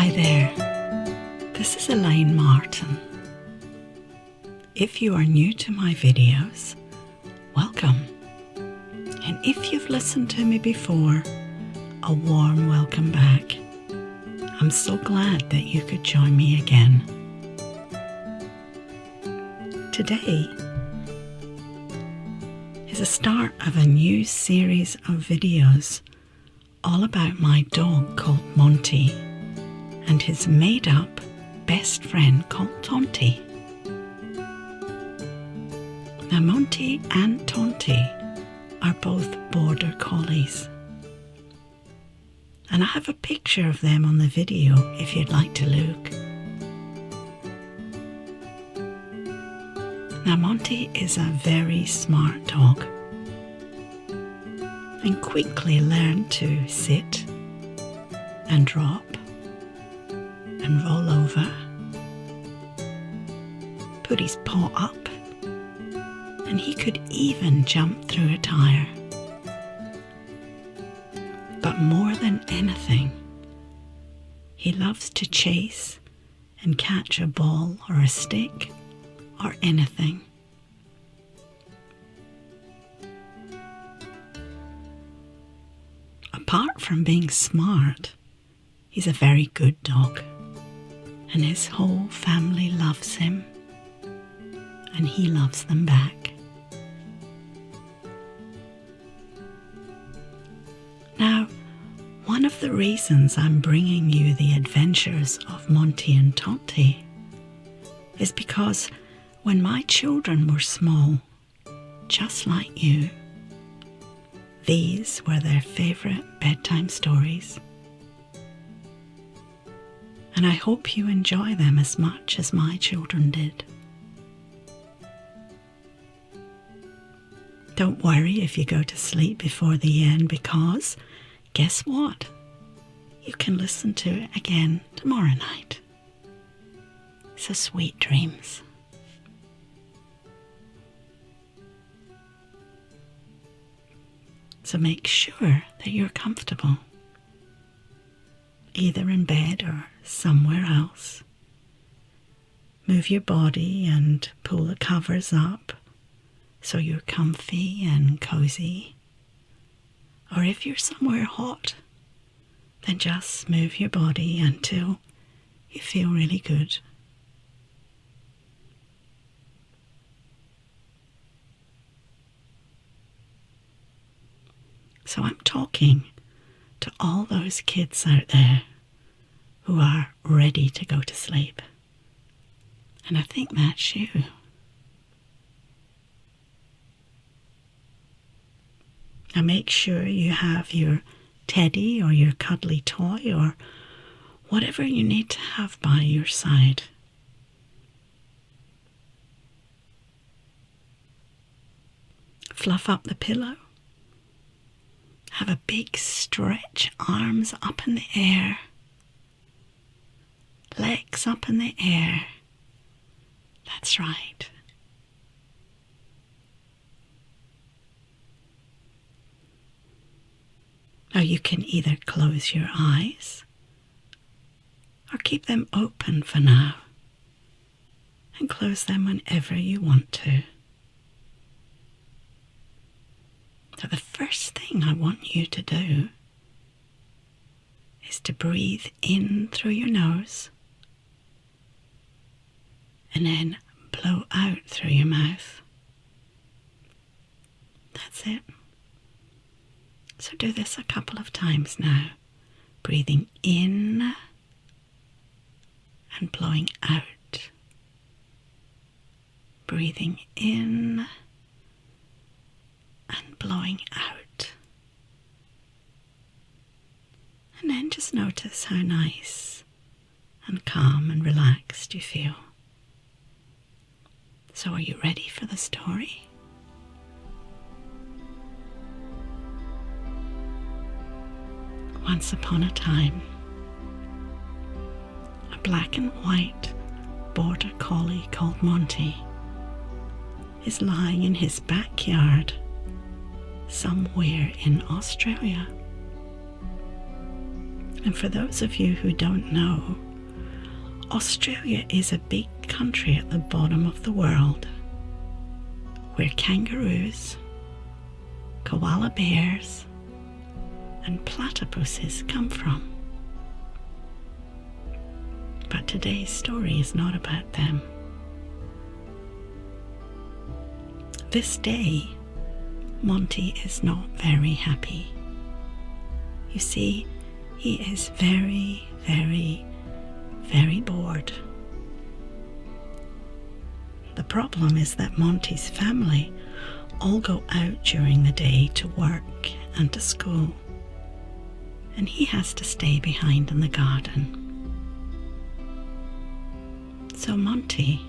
Hi there, this is Elaine Martin. If you are new to my videos, welcome. And if you've listened to me before, a warm welcome back. I'm so glad that you could join me again. Today is the start of a new series of videos all about my dog called Monty and his made-up best friend called Tonty. Now Monty and Tonty are both border collies, and I have a picture of them on the video if you'd like to look. Now Monty is a very smart dog and quickly learned to sit and drop and roll over, put his paw up, and he could even jump through a tire. But more than anything, he loves to chase and catch a ball or a stick or anything. Apart from being smart, he's a very good dog, and his whole family loves him, and he loves them back. Now, one of the reasons I'm bringing you the adventures of Monty and Tonty is because when my children were small, just like you, these were their favourite bedtime stories. And I hope you enjoy them as much as my children did. Don't worry if you go to sleep before the end, because guess what? You can listen to it again tomorrow night. So sweet dreams. So make sure that you're comfortable, either in bed or somewhere else. Move your body and pull the covers up so you're comfy and cozy. Or if you're somewhere hot, then just move your body until you feel really good. So I'm talking to all those kids out there who are ready to go to sleep. And I think that's you. Now make sure you have your teddy or your cuddly toy or whatever you need to have by your side. Fluff up the pillow. Have a big stretch, arms up in the air, legs up in the air. That's right. Now you can either close your eyes or keep them open for now and close them whenever you want to. So the first thing I want you to do is to breathe in through your nose and then blow out through your mouth. That's it. So do this a couple of times now, breathing in and blowing out. Breathing in and blowing out. And then just notice how nice and calm and relaxed you feel. So are you ready for the story? Once upon a time, a black and white border collie called Monty is lying in his backyard somewhere in Australia. And for those of you who don't know, Australia is a big country at the bottom of the world, where kangaroos, koala bears, and platypuses come from. But today's story is not about them. This day, Monty is not very happy. You see, he is very, very, very bored. The problem is that Monty's family all go out during the day to work and to school, and he has to stay behind in the garden. So Monty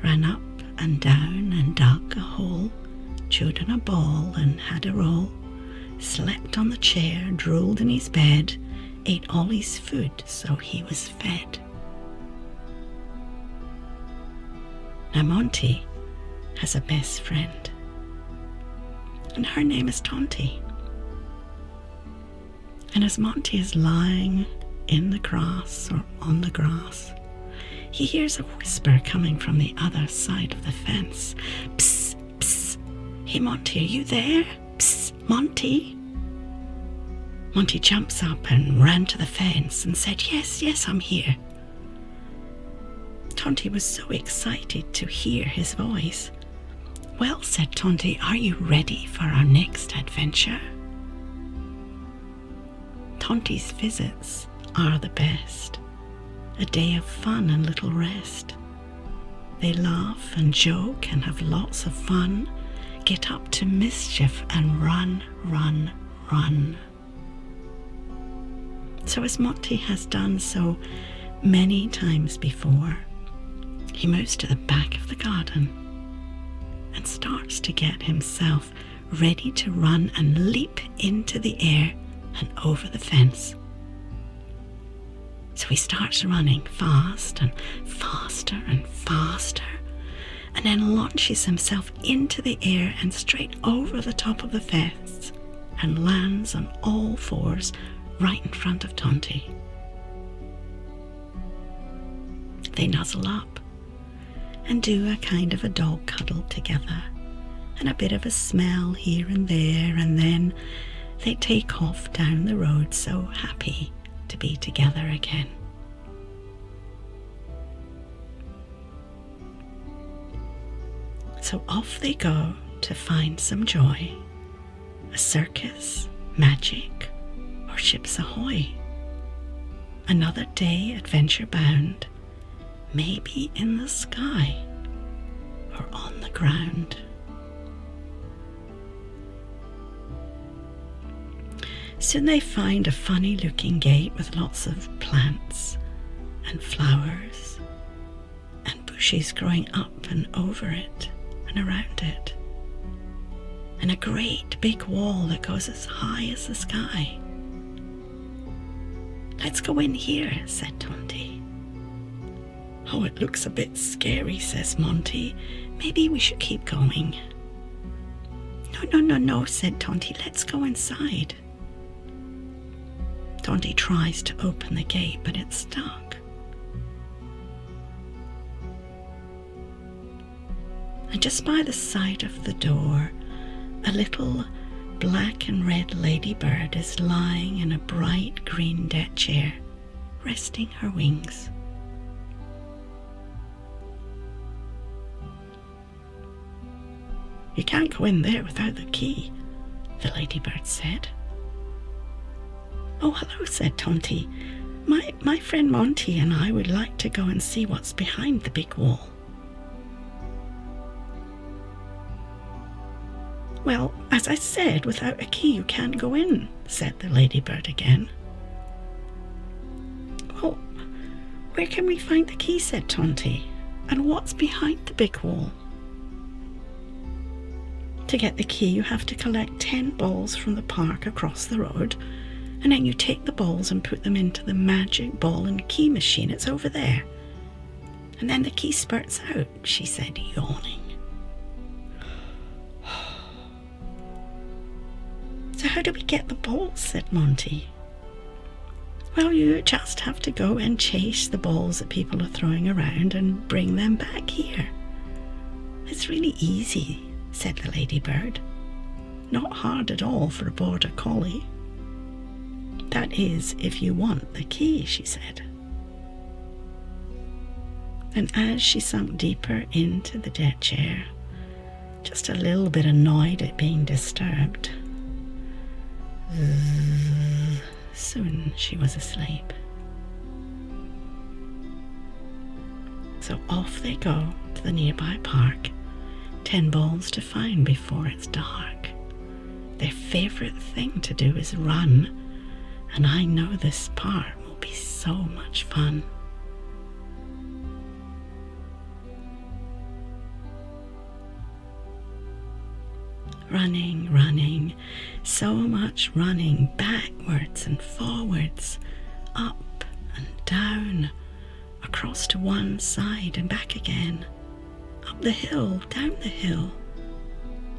ran up and down and dug a hole, chewed on a ball and had a roll, slept on the chair, drooled in his bed, ate all his food so he was fed. Now Monty has a best friend, and her name is Tonty. And as Monty is lying in the grass or on the grass, he hears a whisper coming from the other side of the fence. Psst, psst. Hey Monty, are you there? Psst, Monty. Monty jumps up and ran to the fence and said, Yes, I'm here. Tonty was so excited to hear his voice. Well, said Tonty, are you ready for our next adventure? Tonty's visits are the best. A day of fun and little rest. They laugh and joke and have lots of fun, get up to mischief and run, run, run. So as Monty has done so many times before, he moves to the back of the garden and starts to get himself ready to run and leap into the air and over the fence. So he starts running fast and faster and faster, and then launches himself into the air and straight over the top of the fence and lands on all fours right in front of Tonty. They nuzzle up and do a kind of a dog cuddle together, and a bit of a smell here and there, and then they take off down the road so happy to be together again. So off they go to find some joy, a circus, magic, or ships ahoy. Another day adventure bound, maybe in the sky or on the ground. Soon they find a funny looking gate with lots of plants and flowers and bushes growing up and over it and around it, and a great big wall that goes as high as the sky. Let's go in here, said Tonty. Oh, it looks a bit scary, says Monty. Maybe we should keep going. No, said Tonty. Let's go inside. Tonty tries to open the gate, but it's stuck. And just by the side of the door, a little black and red ladybird is lying in a bright green deck chair, resting her wings. You can't go in there without the key, the ladybird said. Oh, hello, said Tonty. My friend Monty and I would like to go and see what's behind the big wall. Well, as I said, without a key you can't go in, said the ladybird again. Well, where can we find the key, said Tonty, and what's behind the big wall? To get the key you have to collect 10 balls from the park across the road, and then you take the balls and put them into the magic ball and key machine. It's over there. And then the key spurts out, she said, yawning. So how do we get the balls, said Monty. Well, you just have to go and chase the balls that people are throwing around and bring them back here. It's really easy, said the ladybird. Not hard at all for a border collie. That is, if you want the key, she said. And as she sunk deeper into the deck chair, just a little bit annoyed at being disturbed, soon she was asleep. So off they go to the nearby park, 10 balls to find before it's dark. Their favourite thing to do is run, and I know this part will be so much fun. Running, running, so much running, backwards and forwards, up and down, across to one side and back again, up the hill, down the hill,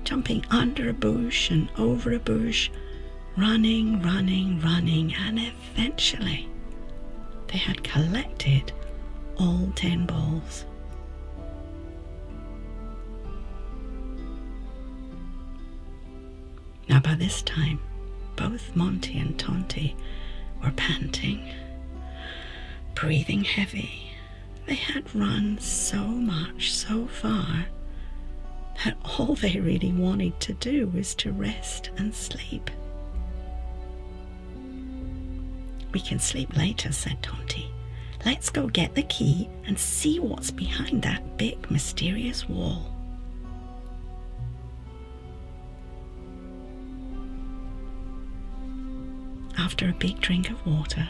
jumping under a bush and over a bush, running, running, running, and eventually they had collected all 10 balls. Now by this time, both Monty and Tonty were panting, breathing heavy. They had run so much, so far, that all they really wanted to do was to rest and sleep. We can sleep later, said Tonty. Let's go get the key and see what's behind that big mysterious wall. After a big drink of water,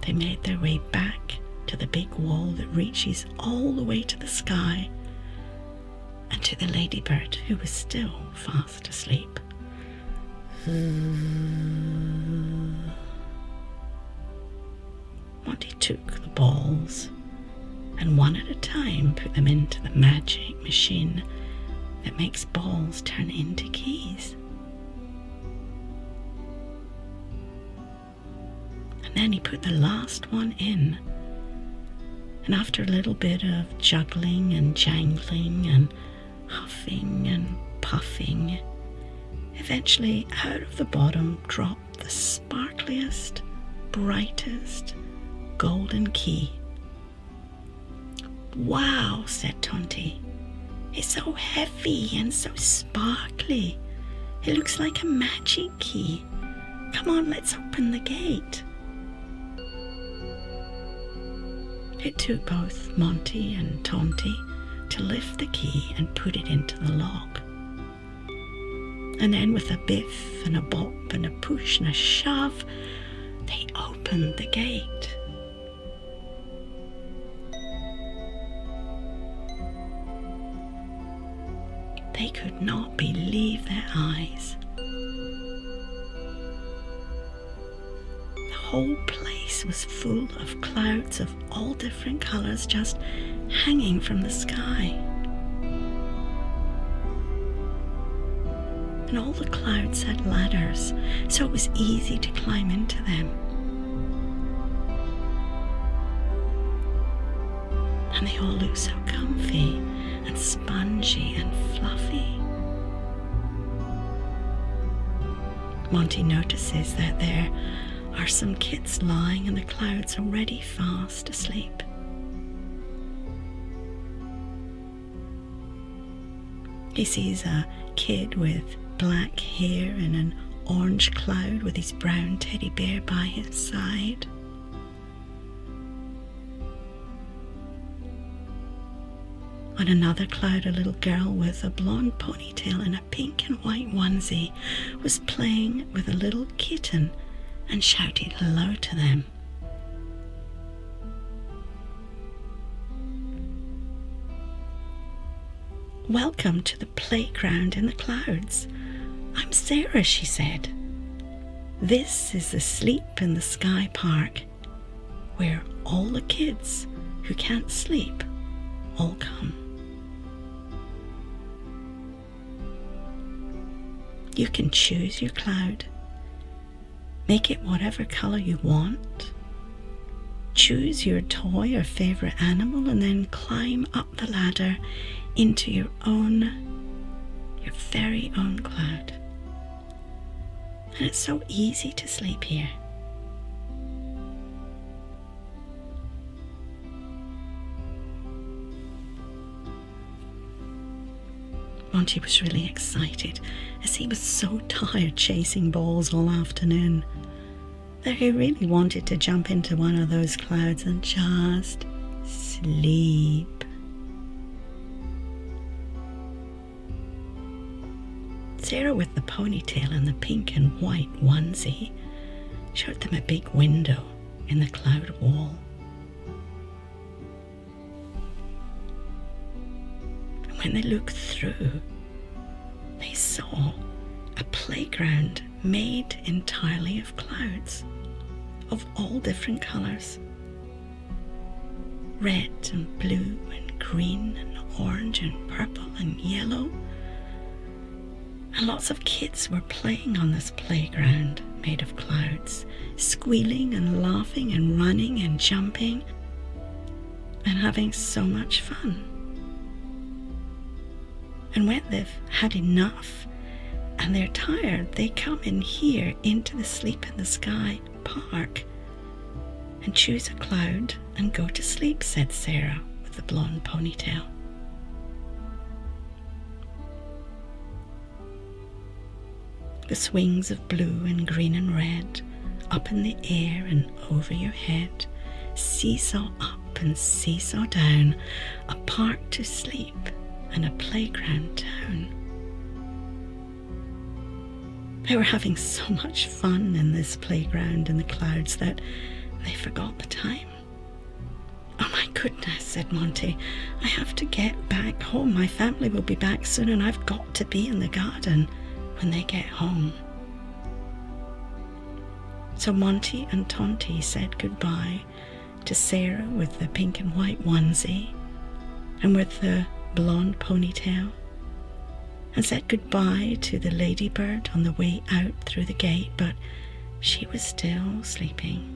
they made their way back to the big wall that reaches all the way to the sky and to the ladybird, who was still fast asleep. Monty took the balls and one at a time put them into the magic machine that makes balls turn into keys. And then he put the last one in, and after a little bit of juggling and jangling and huffing and puffing, eventually out of the bottom dropped the sparkliest, brightest golden key. Wow, said Tonty. It's so heavy and so sparkly. It looks like a magic key. Come on, let's open the gate. It took both Monty and Tonty to lift the key and put it into the lock. And then with a biff and a bop and a push and a shove, they opened the gate. They could not believe their eyes. The whole place was full of clouds of all different colours just hanging from the sky. And all the clouds had ladders, so it was easy to climb into them. And they all looked so comfy and spongy and fluffy. Monty notices that there are some kids lying in the clouds already fast asleep. He sees a kid with black hair in an orange cloud with his brown teddy bear by his side. On another cloud, a little girl with a blonde ponytail and a pink and white onesie was playing with a little kitten and shouted hello to them. Welcome to the playground in the clouds. I'm Sarah, she said. This is the Sleep in the Sky Park, where all the kids who can't sleep all come. You can choose your cloud, Make it whatever color you want. Choose your toy or favorite animal and then climb up the ladder into your very own cloud. And it's so easy to sleep here. Monty was really excited as he was so tired chasing balls all afternoon that he really wanted to jump into one of those clouds and just sleep. Sarah, with the ponytail and the pink and white onesie, showed them a big window in the cloud wall. And when they looked through, they saw a playground made entirely of clouds of all different colours. Red and blue and green and orange and purple and yellow. And lots of kids were playing on this playground made of clouds, squealing and laughing and running and jumping and having so much fun. And when they've had enough and they're tired, they come in here into the Sleep in the Sky park and choose a cloud and go to sleep, said Sarah with the blonde ponytail. The swings of blue and green and red, up in the air and over your head, seesaw up and seesaw down, a park to sleep and a playground town. They were having so much fun in this playground in the clouds that they forgot the time. Oh my goodness, said Monty, I have to get back home. My family will be back soon and I've got to be in the garden when they get home. So Monty and Tonty said goodbye to Sarah with the pink and white onesie and with the blonde ponytail, and said goodbye to the ladybird on the way out through the gate, but she was still sleeping.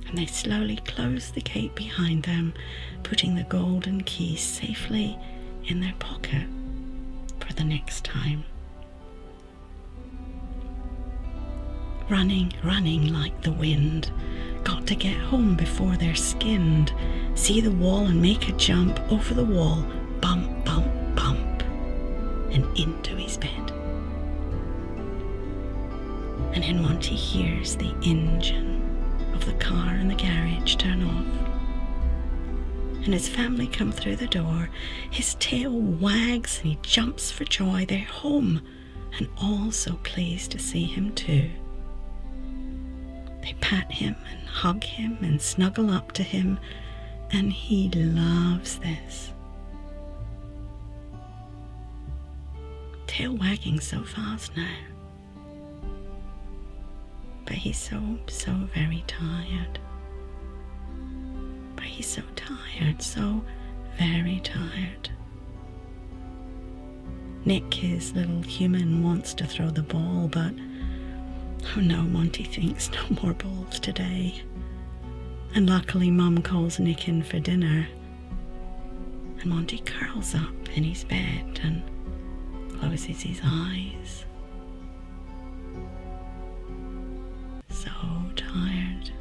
And they slowly closed the gate behind them, putting the golden key safely in their pocket for the next time. Running, running like the wind, got to get home before they're skinned, see the wall and make a jump over the wall, bump, bump, bump, and into his bed. And then Monty hears the engine of the car in the garage turn off, and his family come through the door. His tail wags and he jumps for joy. They're home and all so pleased to see him too. They pat him and hug him and snuggle up to him, and he loves this. Tail wagging so fast now. But he's so very tired. But he's so tired, so very tired. Nick, his little human, wants to throw the ball, but oh no, Monty thinks, no more balls today. And luckily Mum calls Nick in for dinner. And Monty curls up in his bed and closes his eyes. So tired.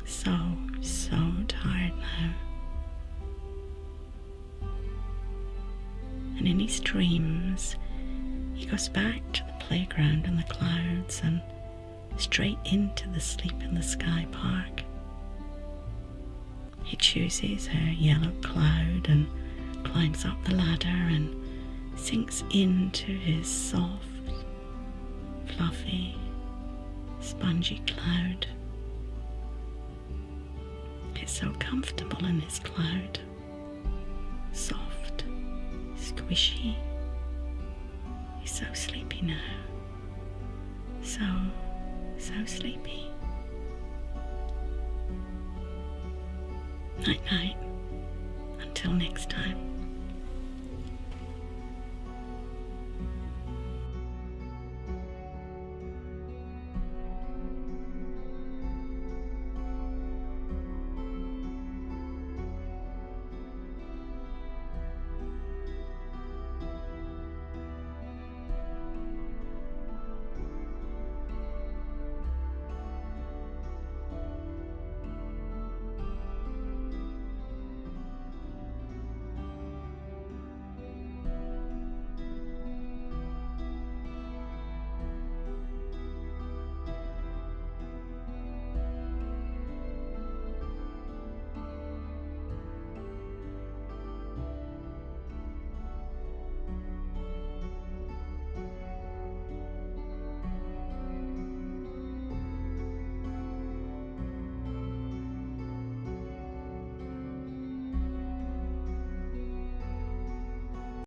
So tired now. And in his dreams, he goes back to the playground in the clouds and straight into the Sleep in the Sky park. He chooses a yellow cloud and climbs up the ladder and sinks into his soft, fluffy, spongy cloud. It's so comfortable in his cloud. Soft, squishy. He's so sleepy now. So sleepy. Night night. Until next time.